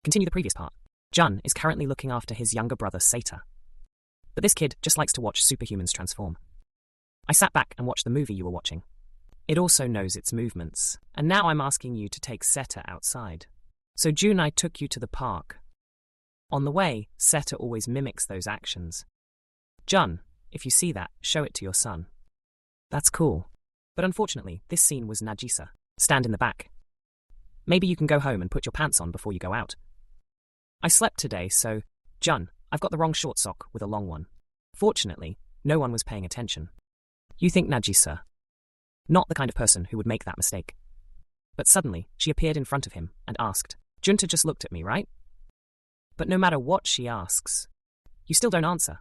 Continue the previous part. Jun is currently looking after his younger brother Seta. But this kid just likes to watch superhumans transform. I sat back and watched the movie you were watching. It also knows its movements, and now I'm asking you to take Seta outside. So Jun, I took you to the park. On the way, Seta always mimics those actions. Jun, if you see that, show it to your son. That's cool. But unfortunately, this scene was Najisa. Stand in the back. Maybe you can go home and put your pants on before you go out. I slept today, so, Jun, I've got the wrong short sock with a long one. Fortunately, no one was paying attention. You think Najisa. Not the kind of person who would make that mistake. But suddenly, she appeared in front of him and asked, Junta just looked at me, right? But no matter what she asks, you still don't answer.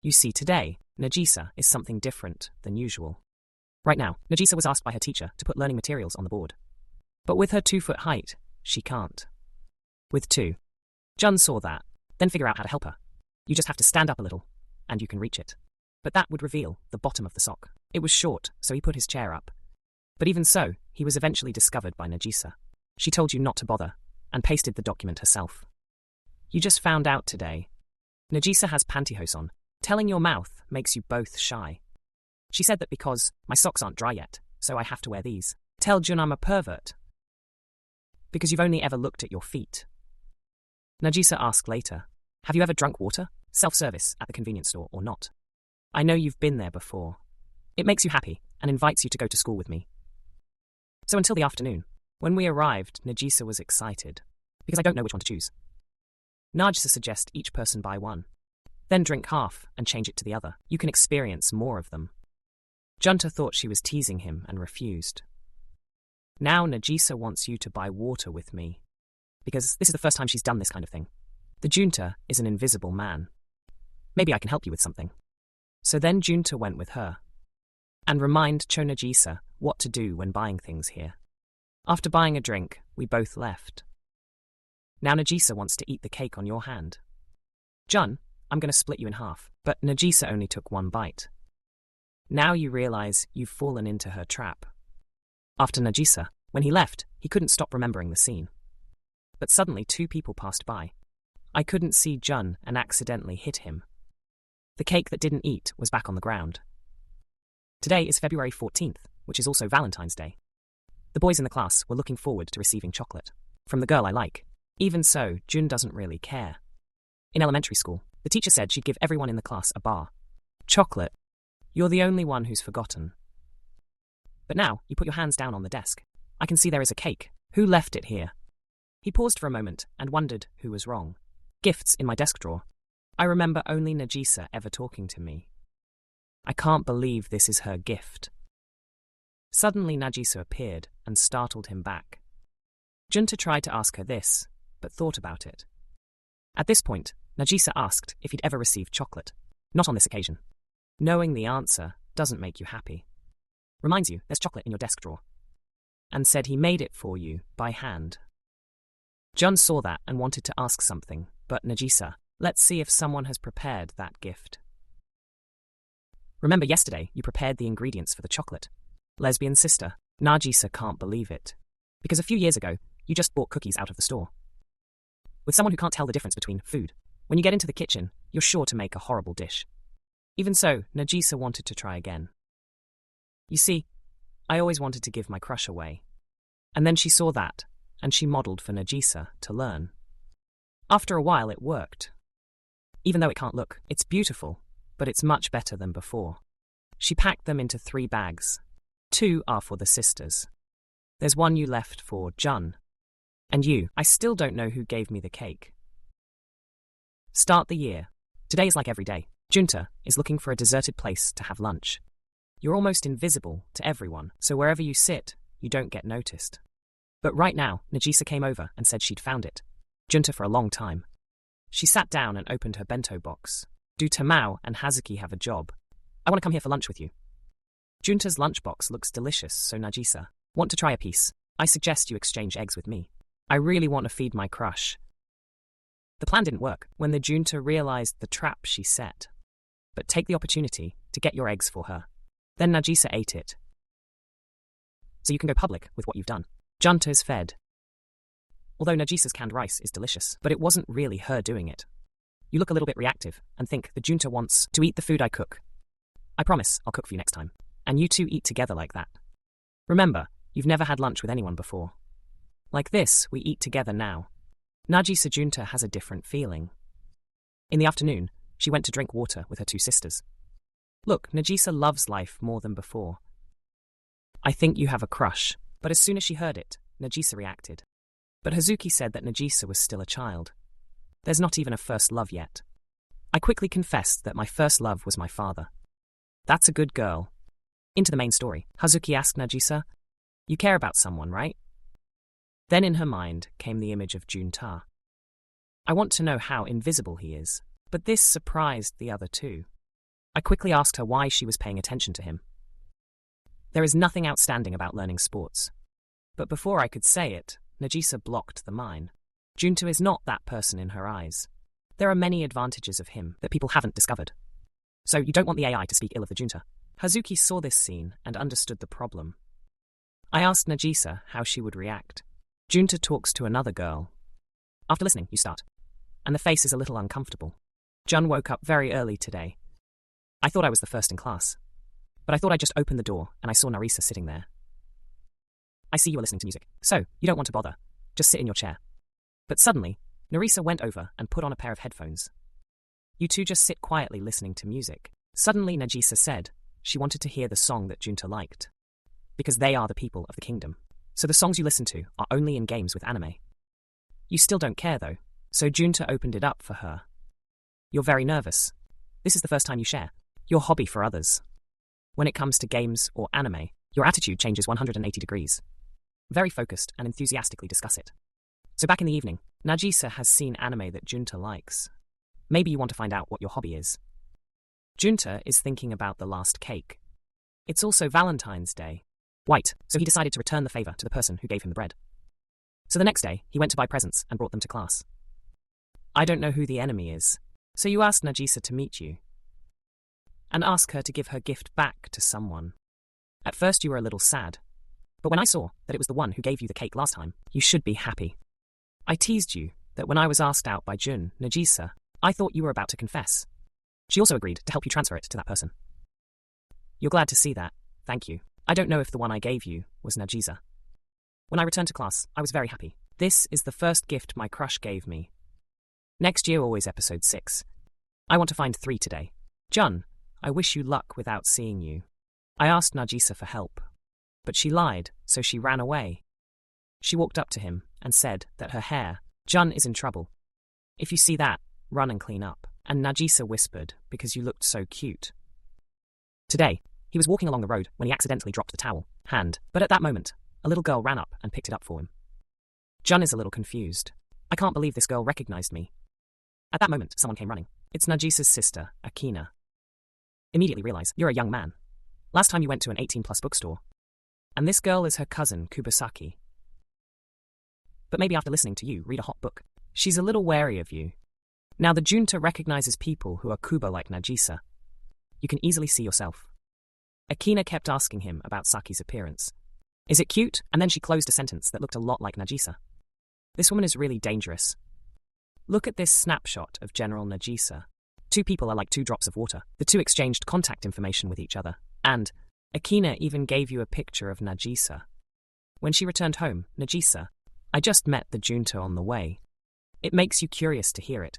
You see, today, Najisa is something different than usual. Right now, Najisa was asked by her teacher to put learning materials on the board. But with her 2-foot height, she can't. With 2. Jun saw that, then figure out how to help her. You just have to stand up a little, and you can reach it. But that would reveal the bottom of the sock. It was short, so he put his chair up. But even so, he was eventually discovered by Najisa. She told you not to bother, and pasted the document herself. You just found out today. Najisa has pantyhose on. Telling your mouth makes you both shy. She said that because my socks aren't dry yet, so I have to wear these. Tell Jun I'm a pervert. Because you've only ever looked at your feet. Najisa asked later, have you ever drunk water, self-service, at the convenience store or not? I know you've been there before. It makes you happy and invites you to go to school with me. So until the afternoon, when we arrived, Najisa was excited, because I don't know which one to choose. Najisa suggests each person buy one. Then drink half and change it to the other. You can experience more of them. Junta thought she was teasing him and refused. Now Najisa wants you to buy water with me, because this is the first time she's done this kind of thing. The Junta is an invisible man. Maybe I can help you with something. So then Junta went with her, and remind Najisa what to do when buying things here. After buying a drink, we both left. Now Najisa wants to eat the cake on your hand. Jun, I'm going to split you in half, but Najisa only took one bite. Now you realize you've fallen into her trap. After Najisa, when he left, he couldn't stop remembering the scene. But suddenly 2 people passed by. I couldn't see Jun and accidentally hit him. The cake that didn't eat was back on the ground. Today is February 14th, which is also Valentine's Day. The boys in the class were looking forward to receiving chocolate from the girl I like. Even so, Jun doesn't really care. In elementary school, the teacher said she'd give everyone in the class a bar. Chocolate. You're the only one who's forgotten. But now, you put your hands down on the desk. I can see there is a cake. Who left it here? He paused for a moment and wondered who was wrong. Gifts in my desk drawer. I remember only Najisa ever talking to me. I can't believe this is her gift. Suddenly Najisa appeared and startled him back. Junta tried to ask her this, but thought about it. At this point, Najisa asked if he'd ever received chocolate. Not on this occasion. Knowing the answer doesn't make you happy. Reminds you there's chocolate in your desk drawer. And said he made it for you by hand. Jun saw that and wanted to ask something, but Najisa, let's see if someone has prepared that gift. Remember yesterday you prepared the ingredients for the chocolate. Lesbian sister, Najisa can't believe it. Because a few years ago, you just bought cookies out of the store. With someone who can't tell the difference between food, when you get into the kitchen, you're sure to make a horrible dish. Even so, Najisa wanted to try again. You see, I always wanted to give my crush away. And then she saw that, and she modelled for Najisa to learn. After a while it worked. Even though it can't look, it's beautiful, but it's much better than before. She packed them into 3 bags. 2 are for the sisters. There's one you left for Jun. And you, I still don't know who gave me the cake. Start the year. Today is like every day. Junta is looking for a deserted place to have lunch. You're almost invisible to everyone, so wherever you sit, you don't get noticed. But right now, Najisa came over and said she'd found it. Junta for a long time. She sat down and opened her bento box. Do Tamao and Hazuki have a job? I want to come here for lunch with you. Junta's lunchbox looks delicious, so Najisa, want to try a piece? I suggest you exchange eggs with me. I really want to feed my crush. The plan didn't work when the Junta realized the trap she set. But take the opportunity to get your eggs for her. Then Najisa ate it. So you can go public with what you've done. Junta is fed. Although Najisa's canned rice is delicious, but it wasn't really her doing it. You look a little bit reactive and think the junta wants to eat the food I cook. I promise I'll cook for you next time. And you two eat together like that. Remember, you've never had lunch with anyone before. Like this, we eat together now. Najisa Junta has a different feeling. In the afternoon, she went to drink water with her two sisters. Look, Najisa loves life more than before. I think you have a crush. But as soon as she heard it, Najisa reacted. But Hazuki said that Najisa was still a child. There's not even a first love yet. I quickly confessed that my first love was my father. That's a good girl. Into the main story, Hazuki asked Najisa, "You care about someone, right?" Then in her mind came the image of Junta. I want to know how invisible he is, but this surprised the other two. I quickly asked her why she was paying attention to him. There is nothing outstanding about learning sports. But before I could say it, Najisa blocked the mine. Junta is not that person in her eyes. There are many advantages of him that people haven't discovered. So you don't want the AI to speak ill of the Junta. Hazuki saw this scene and understood the problem. I asked Najisa how she would react. Junta talks to another girl. After listening, you start. And the face is a little uncomfortable. Jun woke up very early today. I thought I was the first in class. But I thought I'd just open the door and I saw Narisa sitting there. I see you are listening to music, so you don't want to bother. Just sit in your chair. But suddenly, Narisa went over and put on a pair of headphones. You two just sit quietly listening to music. Suddenly Najisa said she wanted to hear the song that Junta liked. Because they are the people of the kingdom. So the songs you listen to are only in games with anime. You still don't care though, so Junta opened it up for her. You're very nervous. This is the first time you share your hobby for others. When it comes to games or anime, your attitude changes 180 degrees. Very focused and enthusiastically discuss it. So back in the evening, Najisa has seen anime that Junta likes. Maybe you want to find out what your hobby is. Junta is thinking about the last cake. It's also Valentine's Day. White, so he decided to return the favor to the person who gave him the bread. So the next day, he went to buy presents and brought them to class. I don't know who the enemy is, so you asked Najisa to meet you. And ask her to give her gift back to someone. At first you were a little sad. But when I saw that it was the one who gave you the cake last time, you should be happy. I teased you that when I was asked out by Najisa, I thought you were about to confess. She also agreed to help you transfer it to that person. You're glad to see that, thank you. I don't know if the one I gave you was Najisa. When I returned to class, I was very happy. This is the first gift my crush gave me. Next year always episode 6. I want to find 3 today. Jun, I wish you luck without seeing you. I asked Najisa for help. But she lied, so she ran away. She walked up to him and said that her hair, Jun is in trouble. If you see that, run and clean up. And Najisa whispered, because you looked so cute. Today, he was walking along the road when he accidentally dropped the towel, but at that moment, a little girl ran up and picked it up for him. Jun is a little confused. I can't believe this girl recognized me. At that moment, someone came running. It's Najisa's sister, Akina. Immediately realize, you're a young man. Last time you went to an 18+ bookstore. And this girl is her cousin, Kubasaki. But maybe after listening to you read a hot book, she's a little wary of you. Now the Junta recognizes people who are Kubo like Najisa. You can easily see yourself. Akina kept asking him about Saki's appearance. Is it cute? And then she closed a sentence that looked a lot like Najisa. This woman is really dangerous. Look at this snapshot of General Najisa. 2 people are like 2 drops of water. The 2 exchanged contact information with each other. And Akina even gave you a picture of Najisa. When she returned home, Najisa, I just met the Junta on the way. It makes you curious to hear it.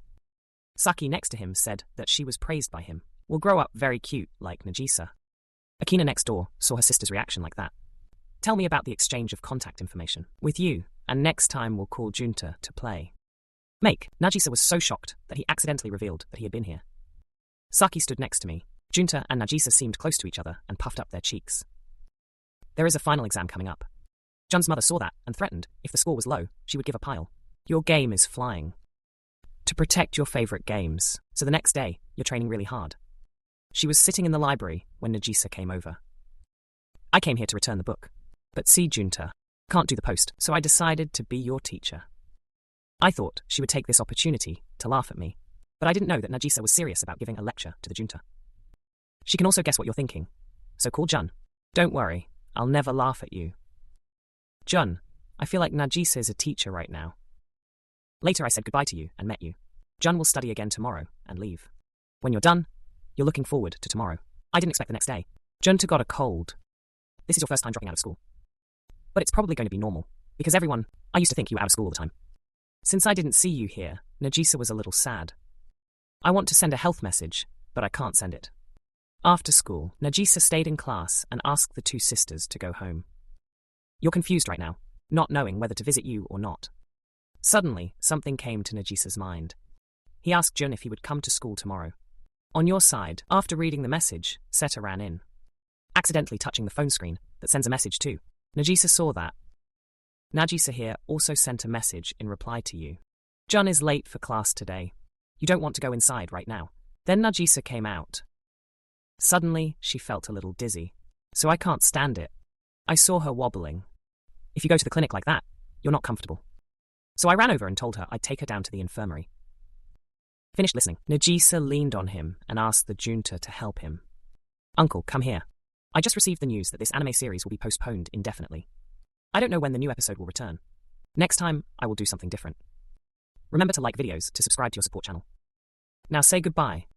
Saki next to him said that she was praised by him. Will grow up very cute like Najisa. Akina next door saw her sister's reaction like that. Tell me about the exchange of contact information with you, and next time we'll call Junta to play. Najisa was so shocked that he accidentally revealed that he had been here. Saki stood next to me. Junta and Najisa seemed close to each other and puffed up their cheeks. There is a final exam coming up. Jun's mother saw that and threatened if the score was low, she would give a pile. Your game is flying. To protect your favorite games, so the next day, you're training really hard. She was sitting in the library when Najisa came over. I came here to return the book. But see, Junta, can't do the post, so I decided to be your teacher. I thought she would take this opportunity to laugh at me, but I didn't know that Najisa was serious about giving a lecture to the Junta. She can also guess what you're thinking, so call Jun. Don't worry, I'll never laugh at you. Jun, I feel like Najisa is a teacher right now. Later I said goodbye to you and met you. Jun will study again tomorrow and leave. When you're done, you're looking forward to tomorrow. I didn't expect the next day. Junta got a cold. This is your first time dropping out of school. But it's probably going to be normal, because I used to think you were out of school all the time. Since I didn't see you here, Najisa was a little sad. I want to send a health message, but I can't send it. After school, Najisa stayed in class and asked the two sisters to go home. You're confused right now, not knowing whether to visit you or not. Suddenly, something came to Najisa's mind. He asked Jun if he would come to school tomorrow. On your side, after reading the message, Seta ran in, accidentally touching the phone screen that sends a message too. Najisa saw that. Najisa here also sent a message in reply to you. Jun is late for class today. You don't want to go inside right now. Then Najisa came out. Suddenly, she felt a little dizzy. So I can't stand it. I saw her wobbling. If you go to the clinic like that, you're not comfortable. So I ran over and told her I'd take her down to the infirmary. Finished listening. Najisa leaned on him and asked the Junta to help him. Uncle, come here. I just received the news that this anime series will be postponed indefinitely. I don't know when the new episode will return. Next time, I will do something different. Remember to like videos to subscribe to your support channel. Now say goodbye.